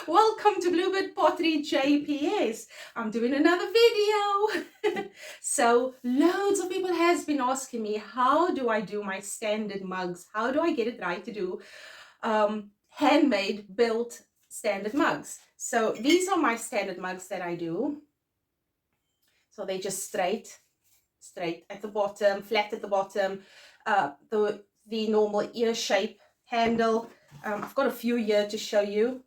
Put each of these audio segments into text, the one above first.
Welcome to Bluebird Pottery JPS. I'm doing another video. So loads of people has been asking me, how do I do my standard mugs? How do I get it right to do handmade built standard mugs? So these are my standard mugs that I do. So they just straight at the bottom, flat at the bottom, the normal ear shape handle. I've got a few here to show you.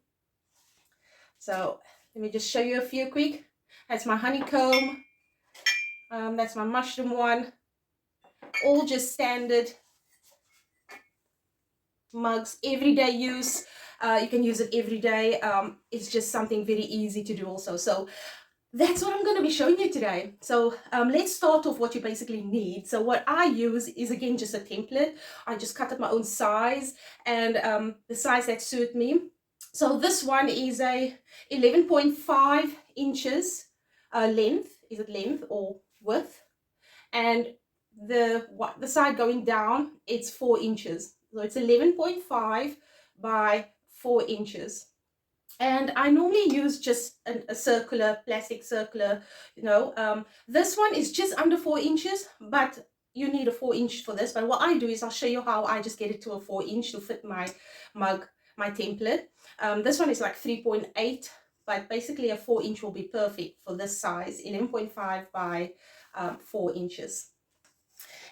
So let me just show you a few quick. That's my honeycomb. That's my mushroom one. All just standard mugs, everyday use. You can use it every day. It's just something very easy to do also. So that's what I'm going to be showing you today. So let's start off what you basically need. So what I use is, again, just a template. I just cut up my own size and the size that suit me. So this one is a 11.5 inches length. Is it length or width? And the side going down, it's 4 inches. So it's 11.5 by 4 inches. And I normally use just a circular, plastic circular, this one is just under 4 inches, but you need a 4 inch for this. But what I do is I'll show you how I just get it to a 4 inch to fit my mug, my template. This one is like 3.8, but basically a 4 inch will be perfect for this size, 11.5 by 4 inches.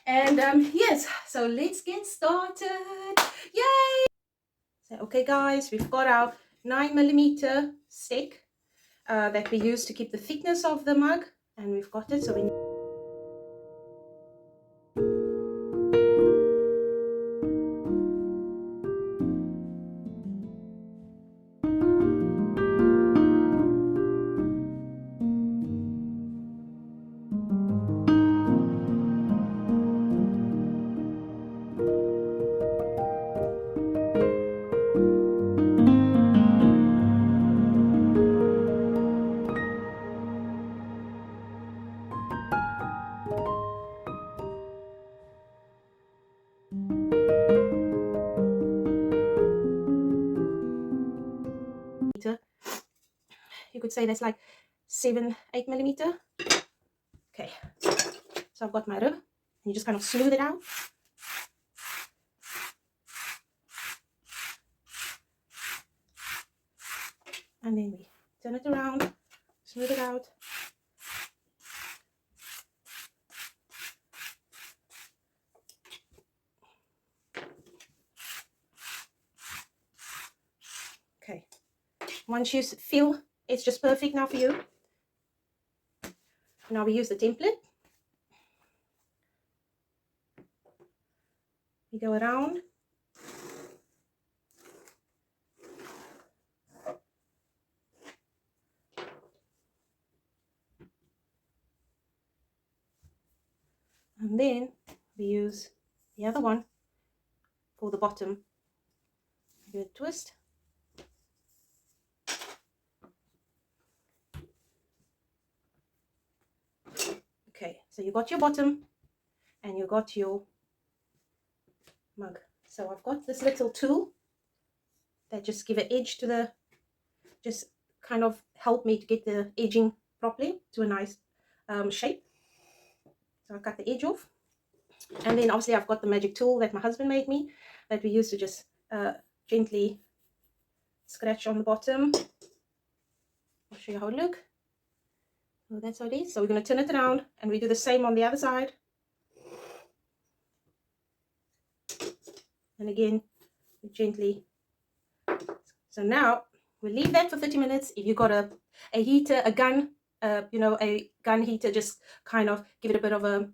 And yes, so let's get started. Yay! So, okay guys, we've got our 9mm stick that we use to keep the thickness of the mug, and we've got it. So we you could say that's like 7-8mm. Okay, so I've got my rib, and you just kind of smooth it out. And then we turn it around, smooth it out. Okay, once you feel it's just perfect now for you, now we use the template. We go around. And then we use the other one for the bottom. Give it a twist. Okay, so you got your bottom and you got your mug. So I've got this little tool that just give an edge to the, just kind of help me to get the edging properly to a nice shape. So I cut the edge off, and then obviously I've got the magic tool that my husband made me that we use to just gently scratch on the bottom. I'll show you how it looks. So that's how it is. So we're going to turn it around and we do the same on the other side. And again, we gently. So now we leave that for 30 minutes. If you've got a heater, a gun, a gun heater, just kind of give it a bit of a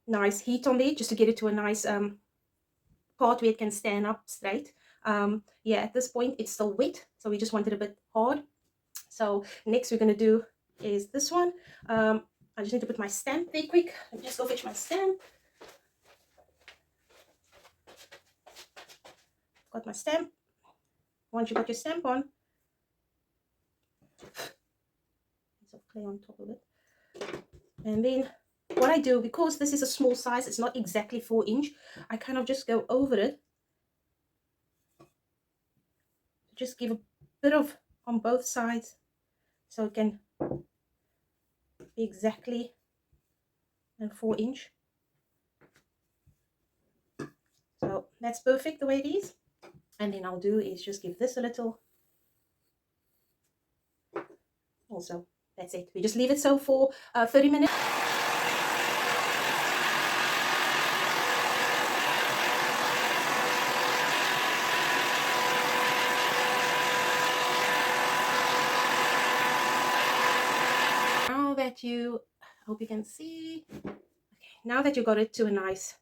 nice heat on there, just to get it to a nice part where it can stand up straight. Yeah, at this point it's still wet, so we just want it a bit hard. So next we're going to do is this one. I just need to put my stamp there quick. Let me just go fetch my stamp. Got my stamp. Once you got your stamp on, some clay on top of it. And then what I do, because this is a small size, it's not exactly 4 inch, I kind of just go over it. Just give bit of on both sides so it can be exactly a 4-inch. So that's perfect the way it is. And then I'll do is just give this a little. Also, that's it. We just leave it so for 30 minutes. Now that you, I hope you can see. Okay, now that you got it to a nice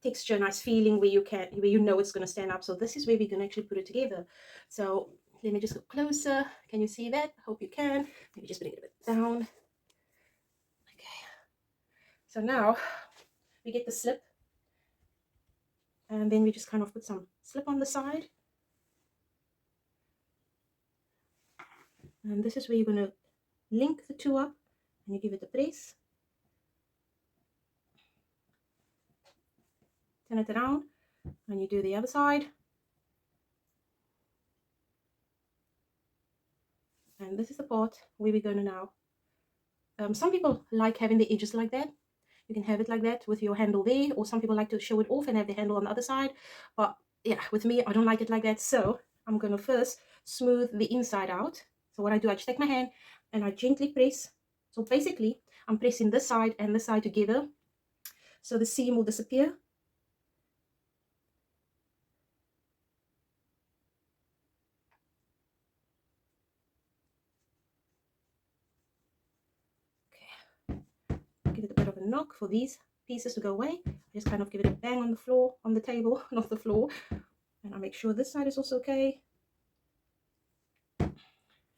texture, nice feeling where you know it's going to stand up. So this is where we're going to actually put it together. So let me just go closer. Can you see that? I hope you can. Maybe just bring it a bit down. Okay. So now we get the slip, and then we just kind of put some slip on the side. And this is where you're going to link the two up, and you give it a press. Turn it around, and you do the other side. And this is the part where we're going to now. Some people like having the edges like that. You can have it like that with your handle there, or some people like to show it off and have the handle on the other side. But yeah, with me, I don't like it like that. So I'm going to first smooth the inside out. So what I do, I just take my hand and I gently press. So basically, I'm pressing this side and this side together, so the seam will disappear. Give it a bit of a knock for these pieces to go away. I just kind of give it a bang on the floor, on the table, not the floor. And I make sure this side is also okay.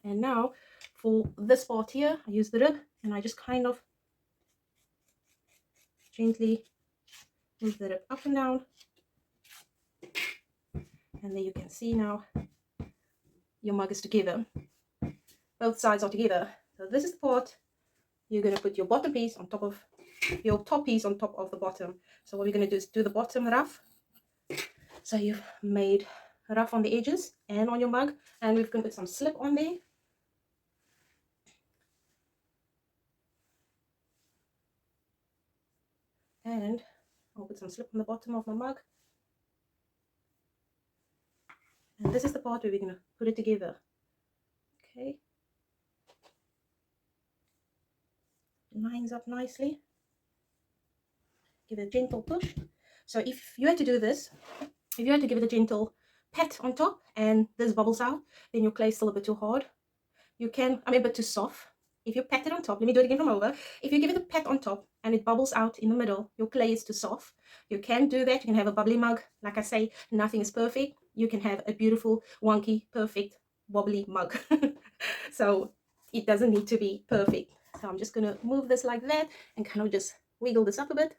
And now for this part here, I use the rib and I just kind of gently move the rib up and down. And then you can see now your mug is together. Both sides are together. So this is the part you're going to put your bottom piece on top of your top piece on top of the bottom. So what we're going to do is do the bottom rough. So you've made rough on the edges and on your mug, and we're going to put some slip on there. And I'll put some slip on the bottom of my mug. And this is the part where we're going to put it together. Okay. It lines up nicely. Give it a gentle push. So if you had to do this, if you had to give it a gentle pat on top and this bubbles out, then your clay is still a bit too hard. You can, a bit too soft. If you pat it on top, let me do it again from over. If you give it a pat on top and it bubbles out in the middle, your clay is too soft. You can do that. You can have a bubbly mug. Like I say, nothing is perfect. You can have a beautiful, wonky, perfect, wobbly mug. So it doesn't need to be perfect. So I'm just going to move this like that and kind of just wiggle this up a bit.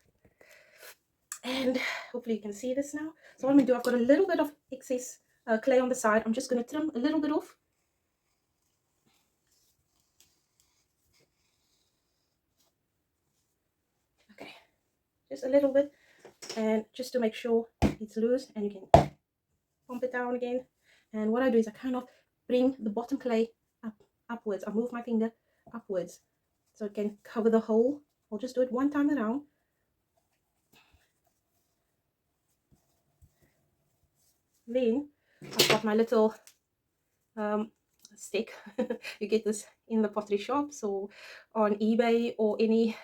And hopefully you can see this now. So what I'm going to do, I've got a little bit of excess clay on the side. I'm just going to trim a little bit off. Okay, just a little bit, and just to make sure it's loose, and you can pump it down again. And what I do is I kind of bring the bottom clay upwards. I move my finger upwards so it can cover the hole. I'll just do it one time around. Then I've got my little stick. You get this in the pottery shops or on eBay or any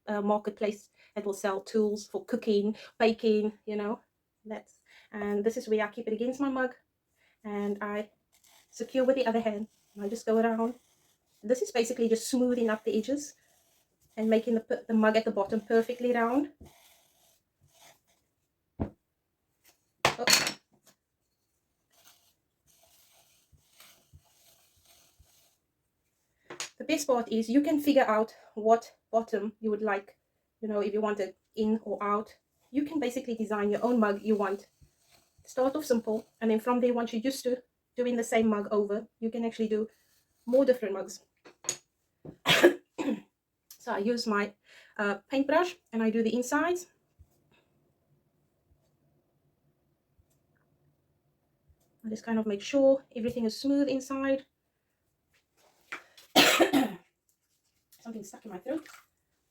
marketplace that will sell tools for cooking, baking, you know. And this is where I keep it against my mug, and I secure with the other hand, and I just go around. This is basically just smoothing up the edges and making the mug at the bottom perfectly round. Oh. The best part is you can figure out what bottom you would like, you know, if you want it in or out. You can basically design your own mug you want. Start off simple, and then from there, once you're used to doing the same mug over, you can actually do more different mugs. So I use my paintbrush and I do the insides. I just kind of make sure everything is smooth inside. Something stuck in my throat.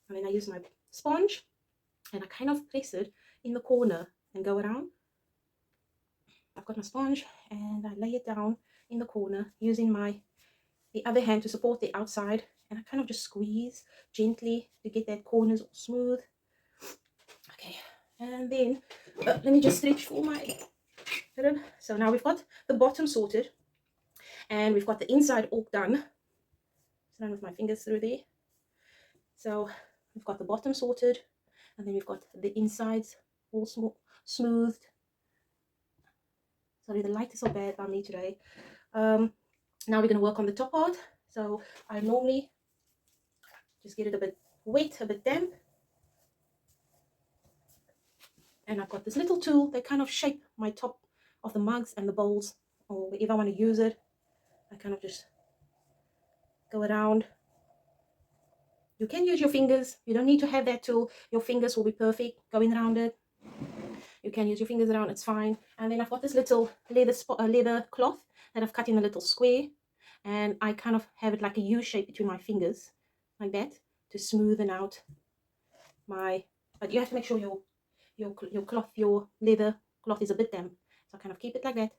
And then I use my sponge and I kind of place it in the corner and go around. I've got my sponge and I lay it down in the corner using the other hand to support the outside, and I kind of just squeeze gently to get that corners all smooth. Okay, and then let me just stretch for my rib. So now we've got the bottom sorted and we've got the inside all done. Just run with my fingers through there. So we've got the bottom sorted and then we've got the insides all smoothed. Sorry, the light is so bad by me today. Now we're going to work on the top part. So I normally just get it a bit wet, a bit damp. And I've got this little tool that kind of shape my top of the mugs and the bowls, or wherever I want to use it. I kind of just go around. You can use your fingers. You don't need to have that tool. Your fingers will be perfect going around it. You can use your fingers around, it's fine. And then I've got this little leather cloth that I've cut in a little square. And I kind of have it like a U shape between my fingers, like that, to smoothen out my... But you have to make sure your leather cloth is a bit damp. So I kind of keep it like that.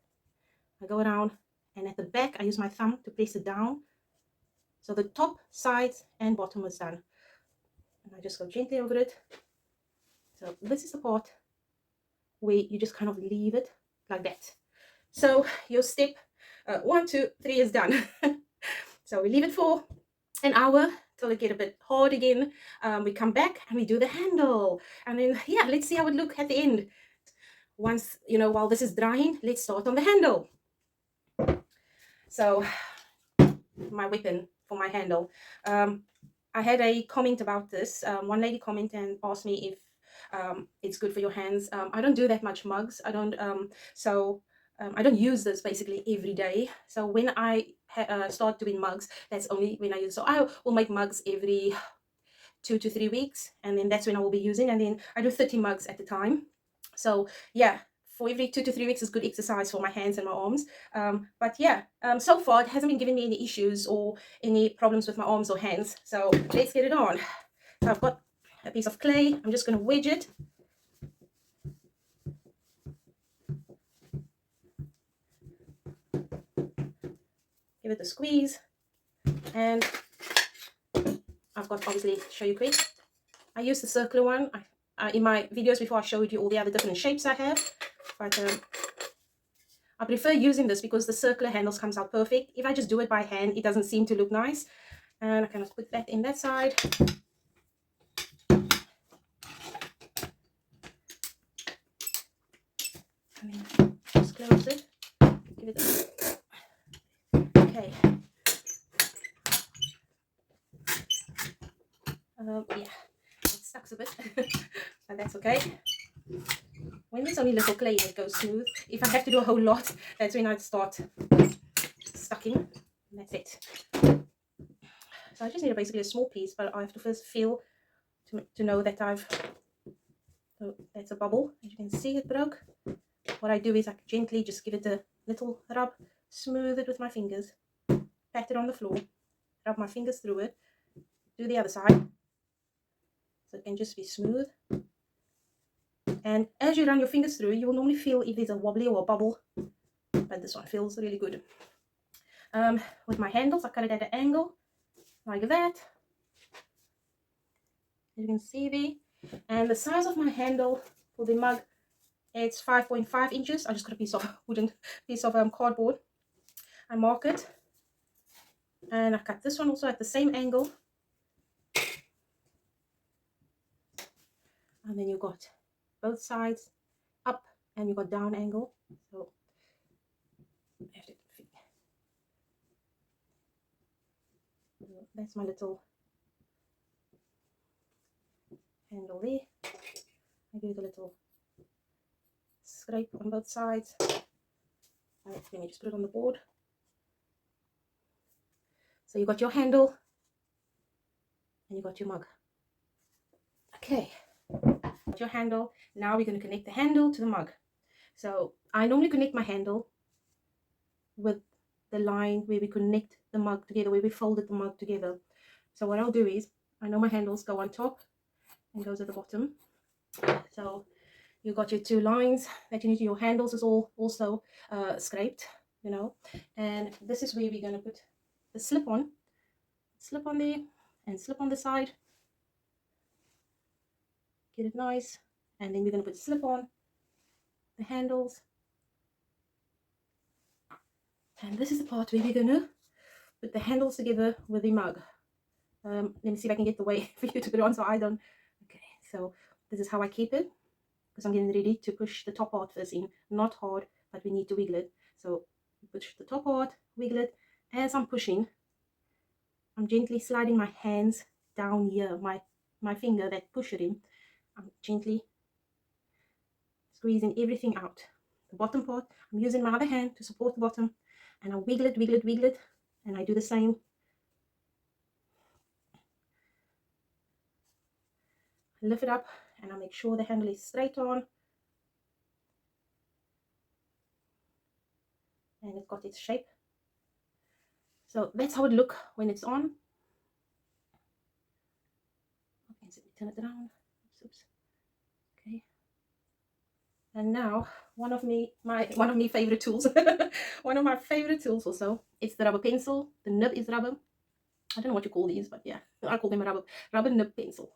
I go around, and at the back I use my thumb to press it down. So the top, sides and bottom is done. And I just go gently over it. So this is the part where you just kind of leave it like that. So your step 1, 2, 3 is done. So we leave it for an hour till it get a bit hard again. We come back and we do the handle, and then yeah, let's see how it look at the end. Once, you know, while this is drying, let's start on the handle. So my weapon for my handle, I had a comment about this. One lady commented and asked me if it's good for your hands. I don't do that much mugs. I don't I don't use this basically every day. So when I start doing mugs, that's only when I use. So I will make mugs every 2 to 3 weeks, and then that's when I will be using. And then I do 30 mugs at a time. So yeah, for every 2 to 3 weeks is good exercise for my hands and my arms. But yeah, so far it hasn't been giving me any issues or any problems with my arms or hands. So let's get it on. So I've got a piece of clay. I'm just going to wedge it. Give it a squeeze, and I've got, obviously, show you quick, I use the circular one. In my videos before, I showed you all the other different shapes I have, but I prefer using this because the circular handles comes out perfect. If I just do it by hand, it doesn't seem to look nice. And I kind of put that in that side. And then just close it. Give it a... Okay. Yeah, it sucks a bit, but that's okay. When there's only little clay, it goes smooth. If I have to do a whole lot, that's when I start stucking. And that's it. So I just need basically a small piece, but I have to first feel to know that so that's a bubble. As you can see, it broke. What I do is I gently just give it a little rub, smooth it with my fingers, pat it on the floor, rub my fingers through it, do the other side, so it can just be smooth. And as you run your fingers through, you will normally feel if there's a wobbly or a bubble, but this one feels really good. With my handles, I cut it at an angle, like that, as you can see there. And the size of my handle for the mug, it's 5.5 inches. I just got a piece of cardboard. I mark it, and I cut this one also at the same angle. And then you got both sides up, and you got down angle. So that's my little handle there. I give it a little scrape on both sides. Right, let me just put it on the board. So you got your handle and you got your mug. Okay, got your handle. Now we're going to connect the handle to the mug. So I normally connect my handle with the line where we connect the mug together, where we folded the mug together. So what I'll do is, I know my handles go on top and goes at the bottom. So you got your two lines that you need. Your handles is all also scraped, you know. And this is where we're going to put the slip on there, and slip on the side. Get it nice. And then we're going to put slip on the handles. And this is the part where we're going to put the handles together with the mug. Let me see if I can get the way for you to put it on so I don't. Okay, so this is how I keep it, because I'm getting ready to push the top part first in. Not hard, but we need to wiggle it. So push the top part, wiggle it. As I'm pushing, I'm gently sliding my hands down here, my finger that push it in. I'm gently squeezing everything out. The bottom part, I'm using my other hand to support the bottom, and I wiggle it, wiggle it, wiggle it, and I do the same. I lift it up, and I make sure the handle is straight on, and it's got its shape. So that's how it look when it's on. Okay, so turn it around. Oops. Okay. And now one of my favorite tools, one of my favorite tools also, it's the rubber pencil. The nib is rubber. I don't know what you call these, but yeah, I call them a rubber nib pencil.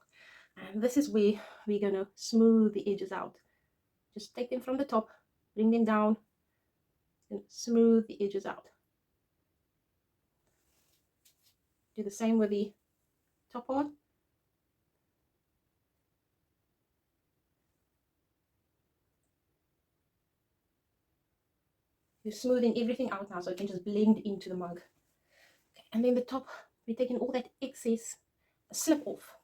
And this is where we're gonna smooth the edges out. Just take them from the top, bring them down, and smooth the edges out. Do the same with the top part. You're smoothing everything out now so it can just blend into the mug. Okay, and then the top, we're taking all that excess slip off.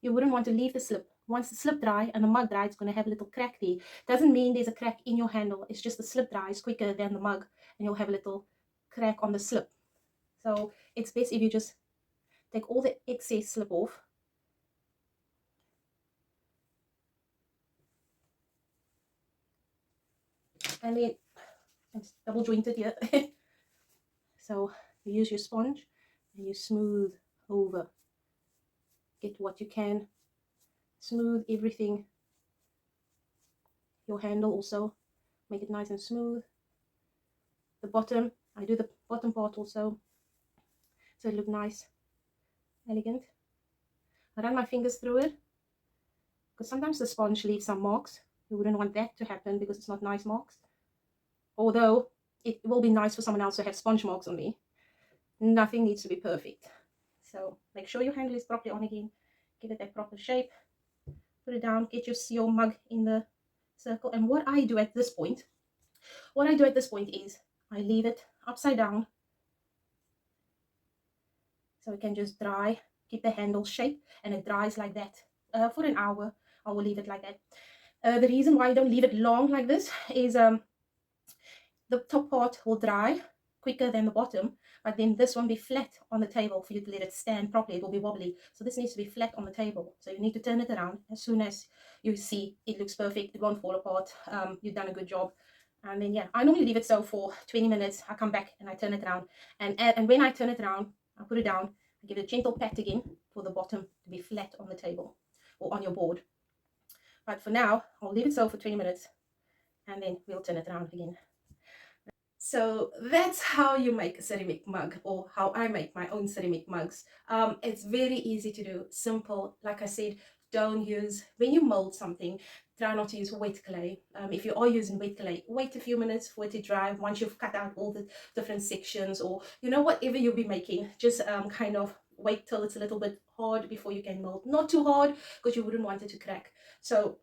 You wouldn't want to leave the slip. Once the slip dry and the mug dry, it's going to have a little crack there. Doesn't mean there's a crack in your handle. It's just the slip dries quicker than the mug, and you'll have a little crack on the slip. So it's best if you just take all the excess slip off. And then it's double jointed here. So you use your sponge and you smooth over. Get what you can. Smooth everything. Your handle also. Make it nice and smooth. The bottom, I do the bottom part also, so it look nice, elegant. I run my fingers through it, because sometimes the sponge leaves some marks. You wouldn't want that to happen because it's not nice marks. Although it will be nice for someone else to have sponge marks on me. Nothing needs to be perfect. So make sure your handle is properly on again. Give it that proper shape. Put it down. Get your mug in the circle. And what I do at this point, is I leave it upside down so it can just dry. Keep the handle shape, and it dries like that for an hour. I will leave it like that. The reason why I don't leave it long like this is the top part will dry quicker than the bottom, but then this won't be flat on the table for you to let it stand properly. It will be wobbly. So this needs to be flat on the table. So you need to turn it around as soon as you see it looks perfect. It won't fall apart. You've done a good job. And then, yeah, I normally leave it so for 20 minutes. I come back and I turn it around. And when I turn it around, I put it down. I give it a gentle pat again for the bottom to be flat on the table or on your board. But for now, I'll leave it so for 20 minutes and then we'll turn it around again. So that's how you make a ceramic mug, or how I make my own ceramic mugs. It's very easy to do, simple. Like I said, don't use, when you mold something, try not to use wet clay. If you are using wet clay, wait a few minutes for it to dry. Once you've cut out all the different sections, or whatever you'll be making, just kind of wait till it's a little bit hard before you can mold. Not too hard, because you wouldn't want it to crack. So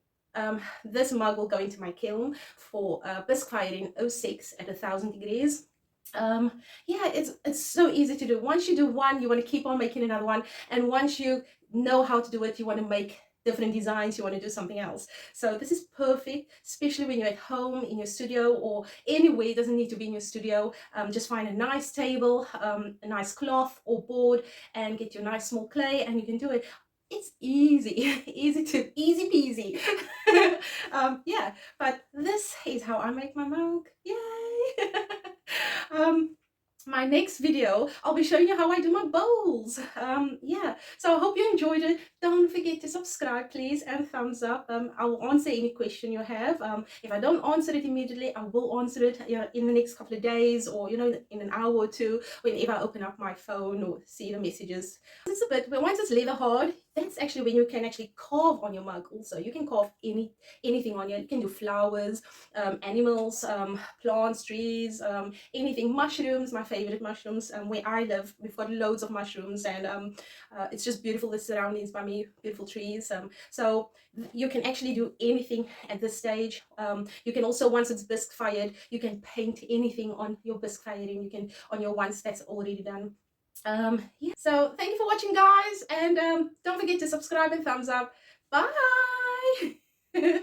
this mug will go into my kiln for bisque firing 06 at 1000 degrees. Yeah, it's so easy to do. Once you do one, you want to keep on making another one, and once you know how to do it, you want to make different designs, you want to do something else. So this is perfect, especially when you're at home, in your studio, or anywhere. It doesn't need to be in your studio. Just find a nice table, a nice cloth or board, and get your nice small clay, and you can do it. It's easy, easy peasy. Yeah, but this is how I make my mug. Yay! my next video, I'll be showing you how I do my bowls. Yeah, so I hope you enjoyed it. Don't forget to subscribe, please, and thumbs up. I will answer any question you have. If I don't answer it immediately, I will answer it, you know, in the next couple of days, or you know, in an hour or two, whenever I open up my phone or see the messages. It's a bit, but once it's leather hard, that's actually when you can actually carve on your mug. Also, you can carve anything on here. You can do flowers, animals, plants, trees, anything. Mushrooms, my favorite mushrooms. Where I live, we've got loads of mushrooms, and it's just beautiful. The surroundings by me, beautiful trees. So you can actually do anything at this stage. You can also, once it's bisque fired, you can paint anything on your bisque firing. You can on your ones that's already done. Yeah, so thank you for watching, guys, and don't forget to subscribe and thumbs up. Bye.